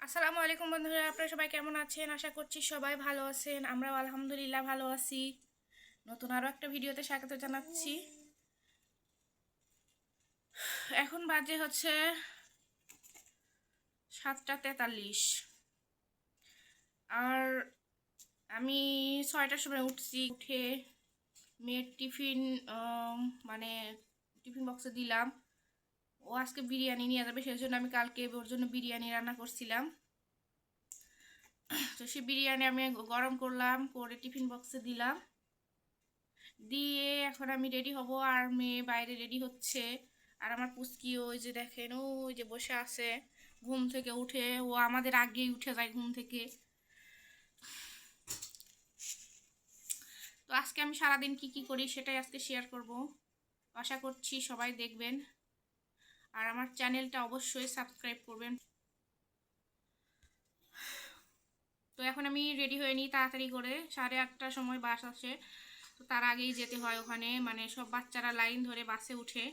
আসসালামু আলাইকুম বন্ধুরা, আপনারা সবাই কেমন আছেন? আশা করছি সবাই ভালো আছেন। আমরাও আলহামদুলিল্লাহ ভালো আছি। নতুন আরও একটা ভিডিওতে স্বাগত জানাচ্ছি। এখন বাজে হচ্ছে 7:43 আর আমি 6টার সময় উঠছি। উঠে মেয়ের টিফিন মানে টিফিন বক্সে দিলাম। ও আজকে বিরিয়ানি নিয়ে যাবে, সেই জন্য আমি কালকে ওর জন্য বিরিয়ানি রান্না করছিলাম। তো সেই বিরিয়ানি আমি গরম করলাম, করে টিফিন বক্সে দিলাম, দিয়ে এখন আমি রেডি হব। আর মেয়ে বাইরে রেডি হচ্ছে। আর আমার পুচকি ওই যে দেখেন, ওই যে বসে আছে ঘুম থেকে উঠে। ও আমাদের আগেই উঠে যায় ঘুম থেকে। তো আজকে আমি সারাদিন কি কি করি সেটাই আজকে শেয়ার করব। আশা করছি সবাই দেখবেন আর আমার চ্যানেলটা অবশ্যই সাবস্ক্রাইব করবেন। তো এখন আমি রেডি হয়ে নিই তাড়াতাড়ি করে। 8:30টার সময় বাস আসে, তো তার আগেই যেতে হয় ওখানে। মানে সব বাচ্চারা লাইন ধরে বাসে উঠে,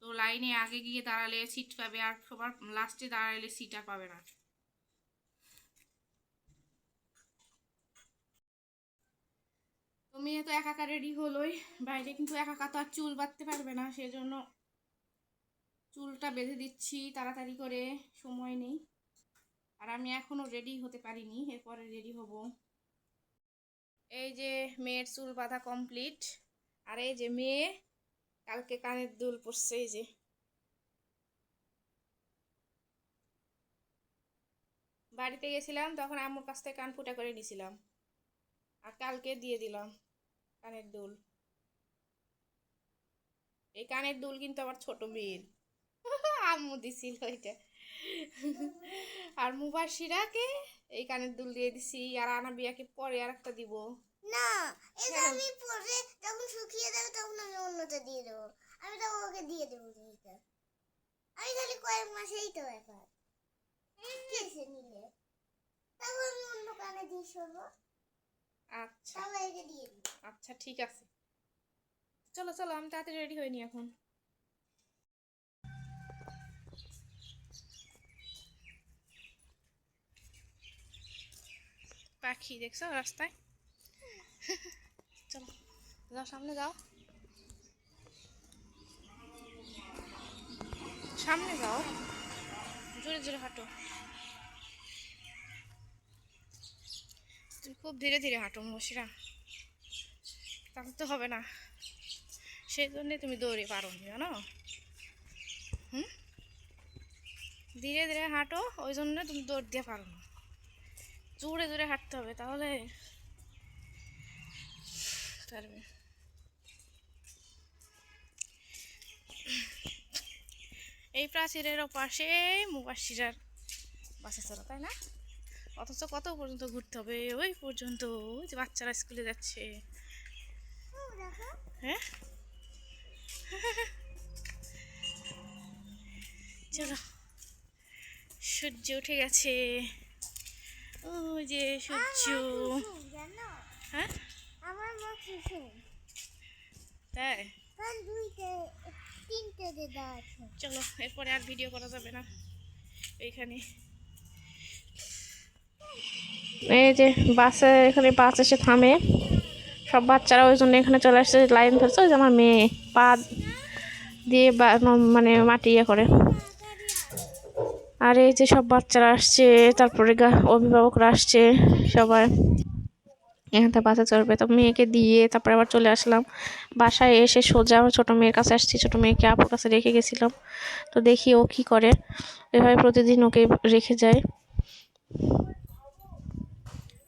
তো লাইনে আগে গিয়ে দাঁড়ালে সিট পাবে, আর সবার লাস্টে দাঁড়ালে সিট আর পাবে না। তো মেয়ে তো একা একা রেডি হলোই বাইরে, কিন্তু একা একা তো আর চুল বাঁধতে পারবে না, সেজন্য চুলটা বেঁধে দিচ্ছি তাড়াতাড়ি করে, সময় নেই। আর আমি এখনো রেডি হতে পারিনি, এরপরে রেডি হব। এই যে মেয়ের চুল বাঁধা কমপ্লিট। আর এই যে মেয়ে কালকে কানের দুল পরছে। এই যে বাড়িতে গেছিলাম তখন আম্মুর কাছ থেকে কান ফুটা করে নিয়েছিলাম, আর কালকে দিয়ে দিলাম কানের দুল। এই কানের দুল কিন্তু আমার ছোট মেয়ের, আম্মু দিছিল এটা। আর মুবাশিরাকে এই কানের দুল দিয়ে দিছি, আর আনাবিয়াকে পরে আর একটা দিব। না, এটা আমি পরে যখন শুকিয়ে যাবে তখন আমি অন্যটা দিয়ে দেবো। আমি তো ওকে দিয়ে দেবো জিনিসটা। আমি খালি কয়েক মাসেই তো ব্যাপার কেসে নিলে, তখন আমি অন্য কানে দিয়ে সরবো। আচ্ছা তাহলে একে দিয়ে দিই। আচ্ছা ঠিক আছে, চলো চলো আমি তাড়াতাড়ি রেডি হইনি এখন। পাখি দেখছো রাস্তায়? চলো যাও, সামনে যাও, সামনে যাও, জোরে জোরে হাঁটো। তুমি খুব ধীরে ধীরে হাঁটো মুবাশিরা, তাহলে তো হবে না। সেই জন্যে তুমি দৌড়ে পারো নি, জানো? হুম, ধীরে ধীরে হাঁটো, ওই জন্য তুমি দৌড় দিয়ে পারো না। জোরে জোরে হাঁটতে হবে, তাহলে পারবে। এই প্রাচীরের ওপাশে মুবাশিরার বাসে চলো, তাই না? অথচ কত পর্যন্ত ঘুরতে হবে, ওই পর্যন্ত। ওই যে বাচ্চারা স্কুলে যাচ্ছে। হ্যাঁ, চলো। সূর্য উঠে গেছে, ওই যে সূর্য। হ্যাঁ, আমার মা শিশু তাই কারণ তিনটে দিদা আছে। চলো, এরপরে আর ভিডিও করা যাবে না এইখানে। এই যে বাসে, এখানে বাস এসে থামে, সব বাচ্চারা ওই জন্য এখানে চলে আসছে, লাইন ধরছে। ওই যে আমার মেয়ে পা দিয়ে মানে মাটি ইয়ে করে। আর এই যে সব বাচ্চারা আসছে, তারপরে অভিভাবকরা আসছে সবাই এখান থেকে বাসে চড়বে। তো মেয়েকে দিয়ে তারপরে আবার চলে আসলাম বাসায়। এসে সোজা আমার ছোটো মেয়ের কাছে আসছি, ছোটো মেয়েকে আপুর কাছে রেখে গেছিলাম। তো দেখি ও কী করে, এভাবে প্রতিদিন ওকে রেখে যায়।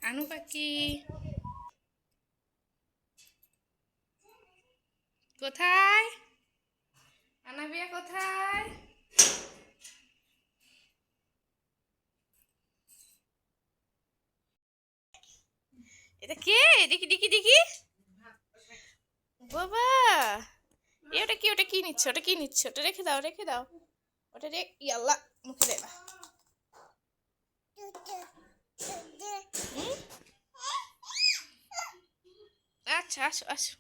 আনু পাখি কোথায়? আনাবিয়া কোথায়? এটা কে? দেখি দেখি দেখি, বাবা ওটা কি? ওটা কি নিচ্ছে? ওটা কি নিচ্ছে? ওটা রেখে দাও, রেখে দাও। ওটা ইয়াল্লা, মুখে দেবা। আচ্ছা আসো আসো।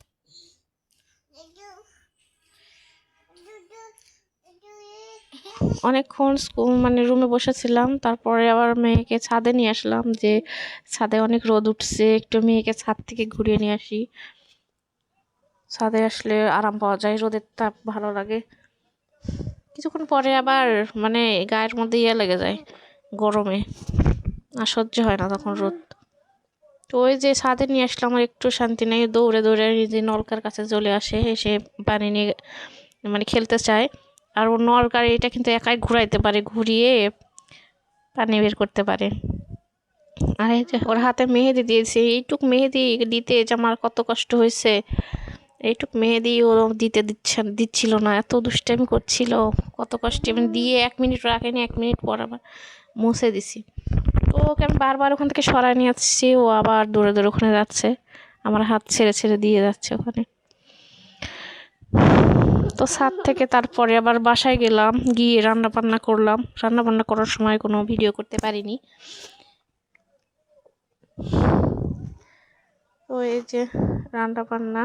অনেকক্ষণ মানে রুমে বসেছিলাম, তারপরে আবার মেয়েকে ছাদে নিয়ে আসলাম, যে ছাদে অনেক রোদ উঠছে, একটু মেয়েকে ছাদ থেকে ঘুরিয়ে নিয়ে আসি। ছাদে আসলে আরাম পাওয়া যায়, রোদের তাপ ভালো লাগে। কিছুক্ষণ পরে আবার মানে গায়ের মধ্যে লেগে যায় গরমে, আর সহ্য হয় না তখন রোদ। তো ওই যে ছাদে নিয়ে আসলে আমার একটু শান্তি নেই, দৌড়ে দৌড়ে যে নলকার কাছে চলে আসে, এসে পানি নিয়ে মানে খেলতে চায়। আর ও নলকার এটা কিন্তু একাই ঘুরাইতে পারে, ঘুরিয়ে পানি বের করতে পারে। আর এই যে ওর হাতে মেহেদি দিয়েছে, এইটুক মেহেদি দিতে যে আমার কত কষ্ট হয়েছে। এইটুক মেহেদি ও দিচ্ছিল না, এত দুষ্টামি করছিল, কত কষ্টে মানে দিয়ে 1 মিনিট রাখেনি, 1 মিনিট পর আবার মুছে দিছি। তো ওকে আমি বারবার ওখান থেকে সরাই নিয়ে আসছি, ও আবার দৌড়ে দৌড়ে ওখানে যাচ্ছে, আমার হাত ছেড়ে ছেড়ে দিয়ে যাচ্ছে ওখানে। তো ছাদ থেকে তারপরে আবার বাসায় গেলাম, গিয়ে রান্না বান্না করলাম। রান্না বান্না করার সময় কোনো ভিডিও করতে পারিনি। তো এই যে রান্না বান্না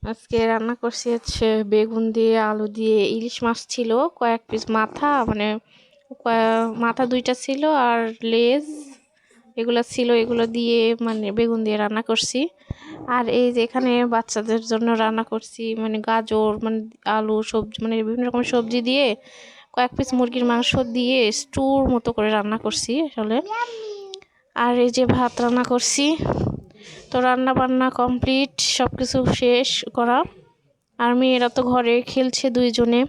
আজকে রান্না করছি হচ্ছে বেগুন দিয়ে, আলু দিয়ে, ইলিশ মাছ ছিল কয়েক পিস, মাথা মানে মাথা 2টা ছিল, আর লেজ এগুলো ছিল, এগুলো দিয়ে মানে বেগুন দিয়ে রান্না করছি। আর এই যে এখানে বাচ্চাদের জন্য রান্না করছি মানে গাজর মানে আলু সবজি মানে বিভিন্ন রকমের সবজি দিয়ে কয়েক পিস মুরগির মাংস দিয়ে স্টুর মতো করে রান্না করছি আসলে। আর এই যে ভাত রান্না করছি। তো রান্না বান্না কমপ্লিট, সব কিছু শেষ করা। আর মেয়েরা তো ঘরে খেলছে 2 জনে।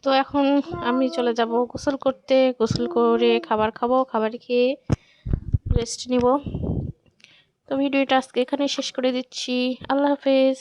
তো এখন আমি চলে যাব গোসল করতে, গোসল করে খাবার খাবো, খাবার খেয়ে রেস্ট নিব। তো ভিডিওটা আজকে এখানে শেষ করে দিচ্ছি। আল্লাহ হাফেজ।